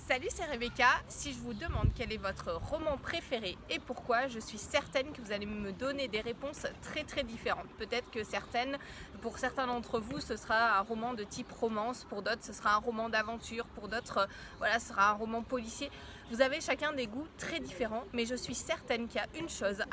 Salut, c'est Rebecca. Si je vous demande quel est votre roman préféré et pourquoi, je suis certaine que vous allez me donner des réponses très différentes. Peut-être que pour certains d'entre vous, ce sera un roman de type romance, pour d'autres, ce sera un roman d'aventure, pour d'autres, voilà, ce sera un roman policier. Vous avez chacun des goûts très différents, mais je suis certaine qu'il y a une chose,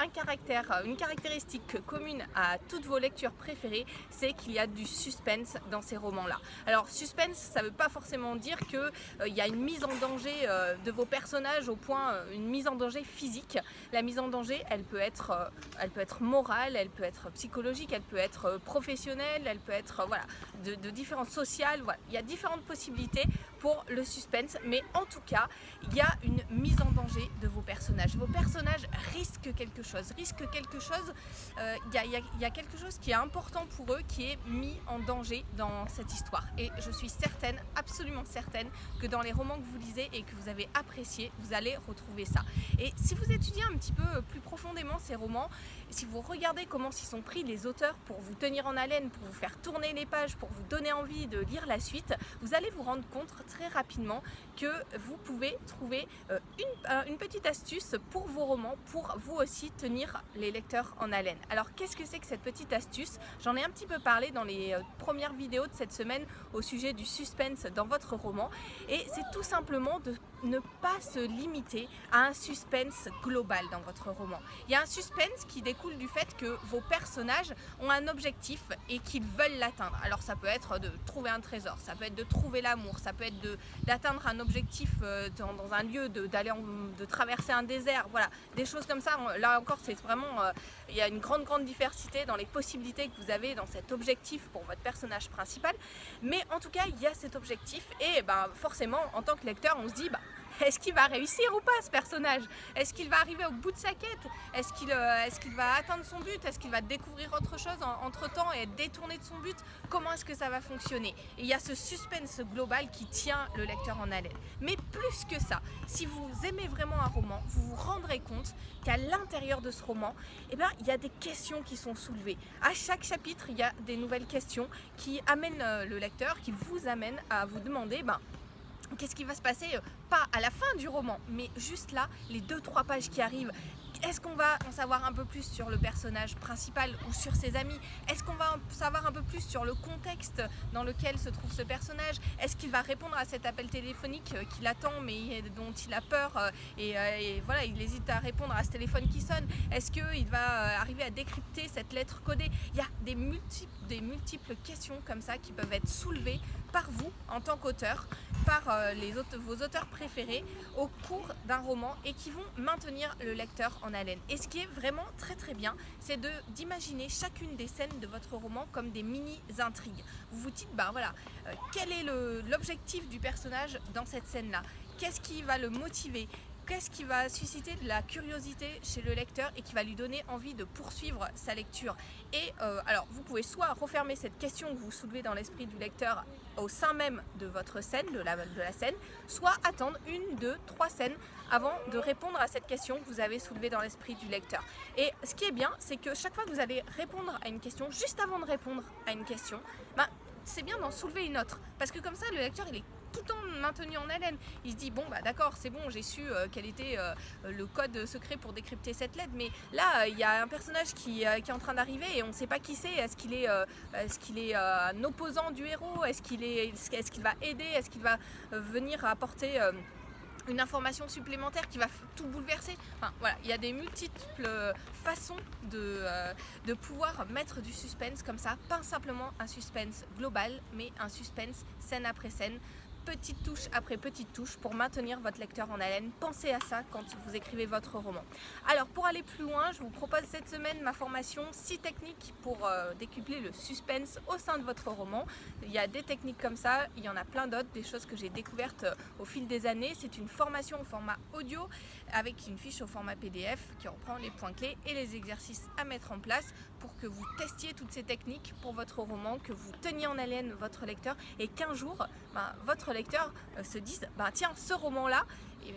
une caractéristique commune à toutes vos lectures préférées, c'est qu'il y a du suspense dans ces romans-là. Alors, suspense, ça ne veut pas forcément dire qu'il y a une mise en danger de vos personnages au point, une mise en danger physique. La mise en danger, elle peut être morale, elle peut être psychologique, elle peut être professionnelle, elle peut être de différentes sociales. Voilà. Il y a différentes possibilités pour le suspense, mais en tout cas, il y a une mise en danger de vos personnages. Vos personnages risquent quelque chose. Il y a quelque chose qui est important pour eux, qui est mis en danger dans cette histoire. Et je suis certaine, absolument certaine, que dans les romans que vous lisez et que vous avez appréciés, vous allez retrouver ça. Et si vous étudiez un petit peu plus profondément ces romans, si vous regardez comment s'y sont pris les auteurs pour vous tenir en haleine, pour vous faire tourner les pages, pour vous donner envie de lire la suite, vous allez vous rendre compte très rapidement que vous pouvez trouver une petite astuce pour vos romans, pour vous aussi tenir les lecteurs en haleine. Alors qu'est-ce que c'est que cette petite astuce? J'en ai un petit peu parlé dans les premières vidéos de cette semaine au sujet du suspense dans votre roman, et c'est tout simplement de ne pas se limiter à un suspense global dans votre roman. Il y a un suspense qui découle du fait que vos personnages ont un objectif et qu'ils veulent l'atteindre. Alors ça peut être de trouver un trésor, ça peut être de trouver l'amour, ça peut être d'atteindre un objectif dans un lieu, de traverser un désert, voilà, des choses comme ça. Là encore, c'est vraiment, il y a une grande diversité dans les possibilités que vous avez dans cet objectif pour votre personnage principal. Mais en tout cas, il y a cet objectif et forcément, en tant que lecteur, on se dit est-ce qu'il va réussir ou pas ce personnage? Est-ce qu'il va arriver au bout de sa quête? Est-ce qu'il va atteindre son but? Est-ce qu'il va découvrir autre chose entre temps et être détourné de son but? Comment est-ce que ça va fonctionner? Et il y a ce suspense global qui tient le lecteur en haleine. Mais plus que ça, si vous aimez vraiment un roman, vous vous rendrez compte qu'à l'intérieur de ce roman, il y a des questions qui sont soulevées. À chaque chapitre, il y a des nouvelles questions qui amènent le lecteur, qui vous amènent à vous demander qu'est-ce qui va se passer, pas à la fin du roman, mais juste là, les 2-3 pages qui arrivent. Est-ce qu'on va en savoir un peu plus sur le personnage principal ou sur ses amis? Est-ce qu'on va en savoir un peu plus sur le contexte dans lequel se trouve ce personnage? Est-ce qu'il va répondre à cet appel téléphonique qu'il attend mais dont il a peur et voilà, il hésite à répondre à ce téléphone qui sonne? Est-ce qu'il va arriver à décrypter cette lettre codée? Il y a des multiples questions comme ça qui peuvent être soulevées par vous en tant qu'auteur, par vos auteurs préférés au cours d'un roman et qui vont maintenir le lecteur en haleine. Et ce qui est vraiment très bien, c'est d'imaginer chacune des scènes de votre roman comme des mini-intrigues. Vous vous dites, quel est l'objectif du personnage dans cette scène-là? Qu'est-ce qui va le motiver? Qu'est-ce qui va susciter de la curiosité chez le lecteur et qui va lui donner envie de poursuivre sa lecture? Et alors, vous pouvez soit refermer cette question que vous soulevez dans l'esprit du lecteur au sein même de votre scène, de la scène, soit attendre 1, 2, 3 scènes avant de répondre à cette question que vous avez soulevée dans l'esprit du lecteur. Et ce qui est bien, c'est que chaque fois que vous allez répondre à une question, juste avant de répondre à une question, c'est bien d'en soulever une autre. Parce que comme ça, le lecteur, il est tout le temps maintenu en haleine. Il se dit d'accord, c'est bon, j'ai su quel était le code secret pour décrypter cette lettre, mais là il y a un personnage qui est en train d'arriver et on ne sait pas qui c'est. Est-ce qu'il est un opposant du héros? Est-ce qu'il va aider? Est-ce qu'il va venir apporter une information supplémentaire qui va tout bouleverser? Voilà, il y a des multiples façons de pouvoir mettre du suspense comme ça, pas simplement un suspense global, mais un suspense scène après scène, petite touche après petite touche pour maintenir votre lecteur en haleine. Pensez à ça quand vous écrivez votre roman. Alors pour aller plus loin, je vous propose cette semaine ma formation 6 techniques pour décupler le suspense au sein de votre roman. Il y a des techniques comme ça, il y en a plein d'autres, des choses que j'ai découvertes au fil des années. C'est une formation au format audio avec une fiche au format PDF qui reprend les points clés et les exercices à mettre en place pour que vous testiez toutes ces techniques pour votre roman, que vous teniez en haleine votre lecteur et qu'un jour, votre lecteurs se disent bah tiens, ce roman-là,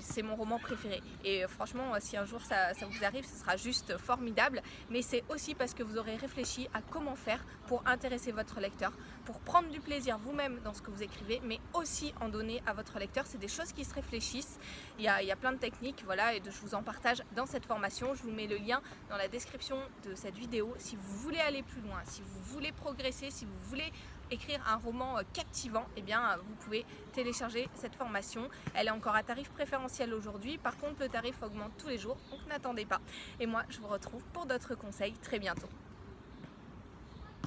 c'est mon roman préféré. Et franchement, si un jour ça vous arrive, ce sera juste formidable. Mais c'est aussi parce que vous aurez réfléchi à comment faire pour intéresser votre lecteur, pour prendre du plaisir vous-même dans ce que vous écrivez, mais aussi en donner à votre lecteur. C'est des choses qui se réfléchissent. Il y a plein de techniques, voilà, et je vous en partage dans cette formation. Je vous mets le lien dans la description de cette vidéo. Si vous voulez aller plus loin, si vous voulez progresser, si vous voulez écrire un roman captivant, eh bien vous pouvez télécharger cette formation. Elle est encore à tarif préférentiel aujourd'hui. Par contre, le tarif augmente tous les jours, donc n'attendez pas. Et moi, je vous retrouve pour d'autres conseils très bientôt.